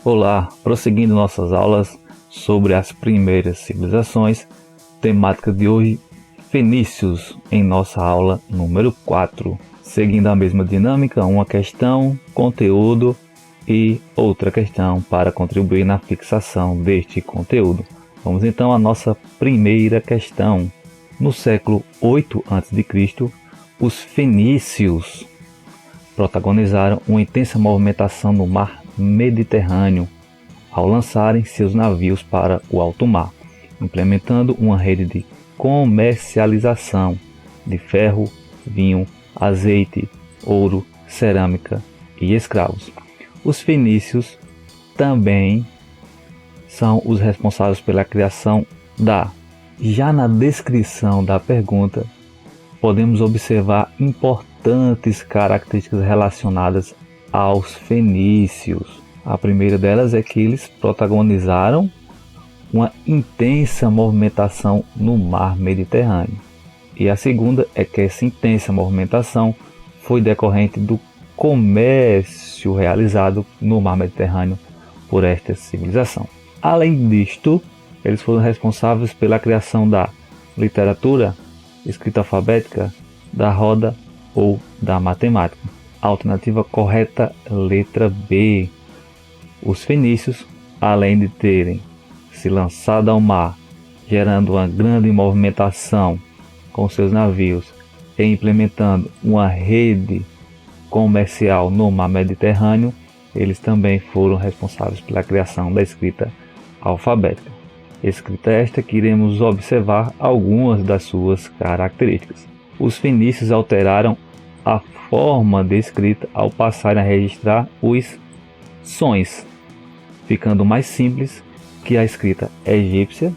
Olá, prosseguindo nossas aulas sobre as primeiras civilizações, temática de hoje, fenícios, em nossa aula número 4. Seguindo a mesma dinâmica, uma questão, conteúdo e outra questão para contribuir na fixação deste conteúdo. Vamos então à nossa primeira questão. No século 8 a.C., os fenícios protagonizaram uma intensa movimentação no mar Mediterrâneo ao lançarem seus navios para o alto mar, implementando uma rede de comercialização de ferro, vinho, azeite, ouro, cerâmica e escravos. Os fenícios também são os responsáveis pela criação da. Já na descrição da pergunta, podemos observar importantes características relacionadas aos fenícios. A primeira delas é que eles protagonizaram uma intensa movimentação no mar Mediterrâneo. E a segunda é que essa intensa movimentação foi decorrente do comércio realizado no mar Mediterrâneo por esta civilização. Além disto, eles foram responsáveis pela criação da literatura, escrita alfabética, da roda ou da matemática. Alternativa correta, letra B. Os fenícios, além de terem se lançado ao mar, gerando uma grande movimentação com seus navios e implementando uma rede comercial no mar Mediterrâneo, eles também foram responsáveis pela criação da escrita alfabética. Escrita esta que iremos observar algumas das suas características. Os fenícios alteraram a forma de escrita ao passarem a registrar os sons, ficando mais simples que a escrita egípcia,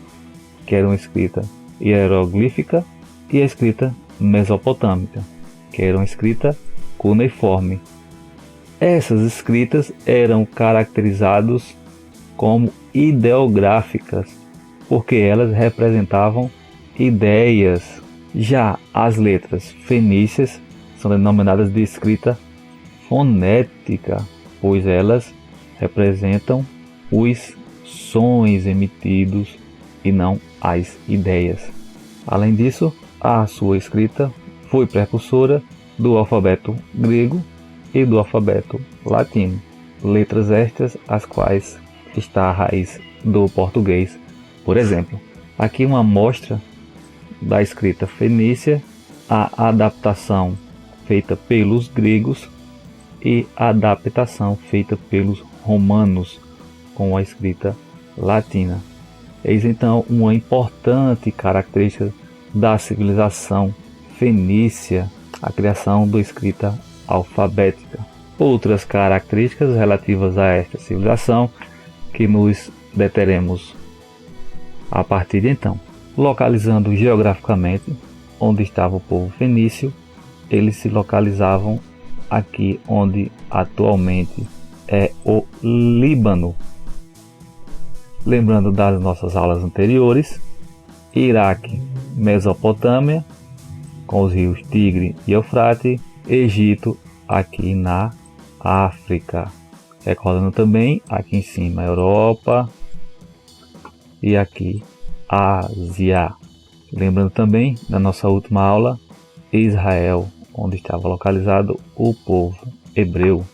que era uma escrita hieroglífica, e a escrita mesopotâmica, que era uma escrita cuneiforme. Essas escritas eram caracterizadas como ideográficas, porque elas representavam ideias. Já as letras fenícias são denominadas de escrita fonética, pois elas representam os sons emitidos e não as ideias. Além disso, a sua escrita foi precursora do alfabeto grego e do alfabeto latino, letras estas as quais está a raiz do português. Por exemplo, aqui uma amostra da escrita fenícia, a adaptação feita pelos gregos e a adaptação feita pelos romanos com a escrita latina. Eis então uma importante característica da civilização fenícia, a criação da escrita alfabética. Outras características relativas a esta civilização que nos deteremos a partir de então. Localizando geograficamente onde estava o povo fenício, eles se localizavam aqui onde atualmente é o Líbano. Lembrando das nossas aulas anteriores, Iraque, Mesopotâmia, com os rios Tigre e Eufrates, Egito aqui na África. Recordando também, aqui em cima, Europa e aqui Ásia. Lembrando também da nossa última aula, Israel, onde estava localizado o povo hebreu.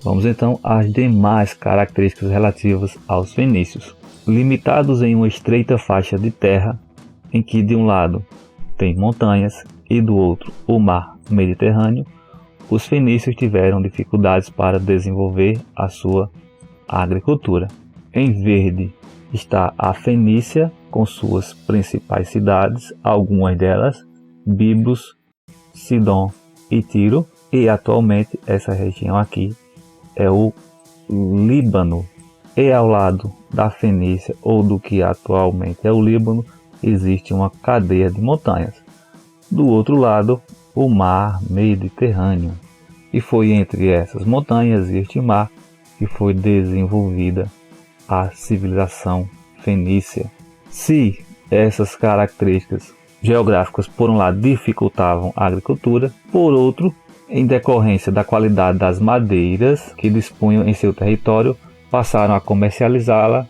Vamos então às demais características relativas aos fenícios. Limitados em uma estreita faixa de terra, em que de um lado tem montanhas e do outro o mar Mediterrâneo, os fenícios tiveram dificuldades para desenvolver a sua agricultura. Em verde está a Fenícia, com suas principais cidades, algumas delas Biblos, Sidom e Tiro, e atualmente essa região aqui é o Líbano. E ao lado da Fenícia, ou do que atualmente é o Líbano, existe uma cadeia de montanhas. Do outro lado, o mar Mediterrâneo. E foi entre essas montanhas e este mar que foi desenvolvida a civilização fenícia. Se essas características geográficas, por um lado, dificultavam a agricultura, por outro, em decorrência da qualidade das madeiras que dispunham em seu território, passaram a comercializá-la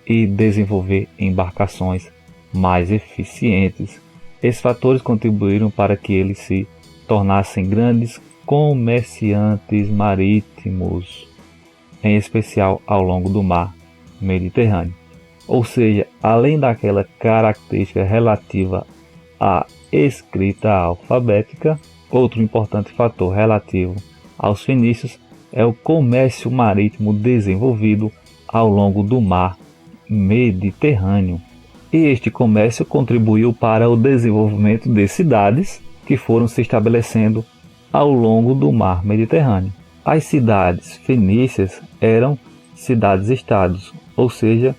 e desenvolver embarcações mais eficientes. Esses fatores contribuíram para que eles se tornassem grandes comerciantes marítimos, em especial ao longo do mar Mediterrâneo. Ou seja, além daquela característica relativa à escrita alfabética, outro importante fator relativo aos fenícios é o comércio marítimo desenvolvido ao longo do mar Mediterrâneo. E este comércio contribuiu para o desenvolvimento de cidades que foram se estabelecendo ao longo do mar Mediterrâneo. As cidades fenícias eram cidades-estados, ou seja,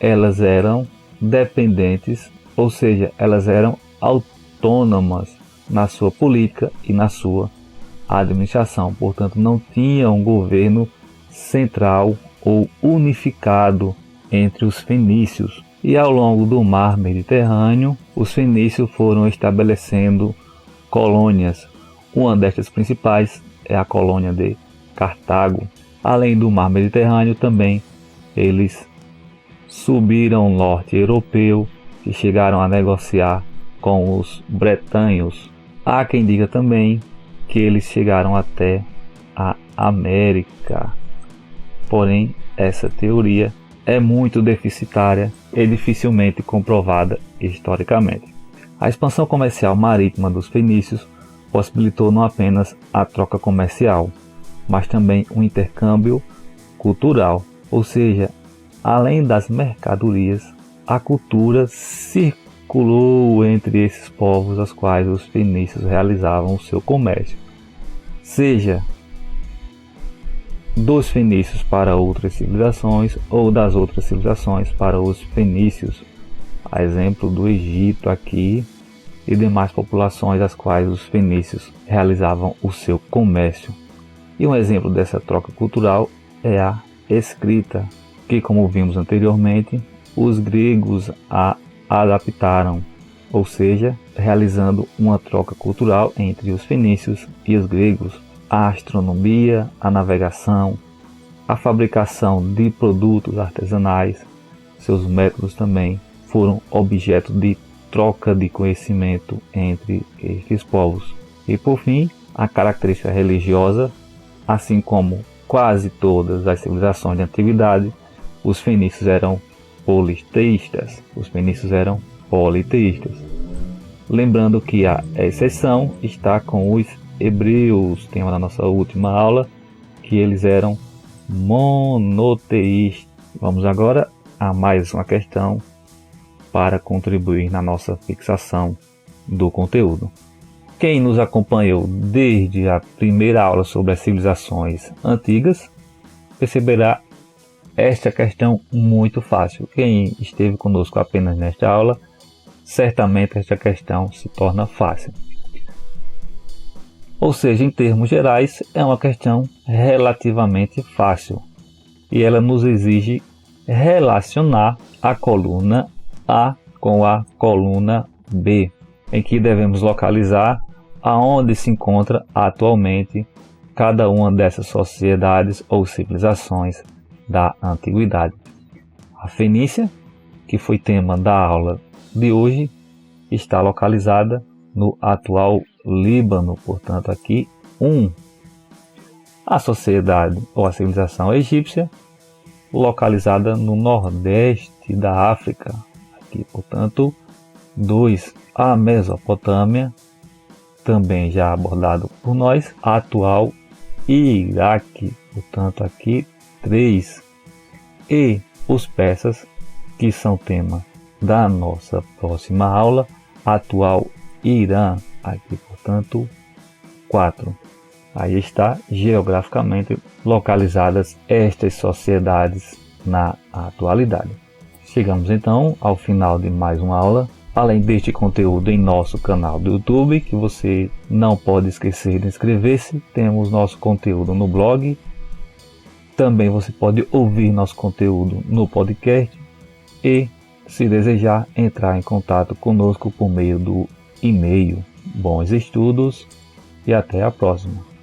elas eram dependentes, ou seja, elas eram autônomas na sua política e na sua administração. Portanto, não tinha um governo central ou unificado entre os fenícios. E ao longo do mar Mediterrâneo, os fenícios foram estabelecendo colônias. Uma destas principais é a colônia de Cartago. Além do mar Mediterrâneo, também eles subiram o norte europeu e chegaram a negociar com os bretanhos. Há quem diga também que eles chegaram até a América. Porém, essa teoria é muito deficitária e dificilmente comprovada historicamente. A expansão comercial marítima dos fenícios possibilitou não apenas a troca comercial, mas também o intercâmbio cultural, ou seja, além das mercadorias, a cultura circulou entre esses povos aos quais os fenícios realizavam o seu comércio, seja dos fenícios para outras civilizações ou das outras civilizações para os fenícios, a exemplo do Egito aqui e demais populações às quais os fenícios realizavam o seu comércio. E um exemplo dessa troca cultural é a escrita, que, como vimos anteriormente, os gregos a adaptaram, ou seja, realizando uma troca cultural entre os fenícios e os gregos. A astronomia, a navegação, a fabricação de produtos artesanais, seus métodos também foram objeto de troca de conhecimento entre estes povos. E por fim, a característica religiosa, assim como quase todas as civilizações da antiguidade, os fenícios eram politeístas. Lembrando que a exceção está com os hebreus, tema da nossa última aula, que eles eram monoteístas. Vamos agora a mais uma questão para contribuir na nossa fixação do conteúdo. Quem nos acompanhou desde a primeira aula sobre as civilizações antigas perceberá esta questão muito fácil. Quem esteve conosco apenas nesta aula, certamente esta questão se torna fácil. Ou seja, em termos gerais, é uma questão relativamente fácil e ela nos exige relacionar a coluna A com a coluna B, em que devemos localizar aonde se encontra atualmente cada uma dessas sociedades ou civilizações da antiguidade. A Fenícia, que foi tema da aula de hoje, está localizada no atual Líbano, portanto aqui 1. A sociedade ou a civilização egípcia, localizada no nordeste da África, aqui portanto 2. A Mesopotâmia, também já abordado por nós, atual Iraque, portanto aqui 3. E os persas, que são tema da nossa próxima aula, atual Irã, aqui portanto 4. Aí está geograficamente localizadas estas sociedades na atualidade. Chegamos então ao final de mais uma aula. Além deste conteúdo em nosso canal do YouTube, que você não pode esquecer de inscrever-se, temos nosso conteúdo no blog. Também você pode ouvir nosso conteúdo no podcast e, se desejar, entrar em contato conosco por meio do e-mail. Bons estudos e até a próxima!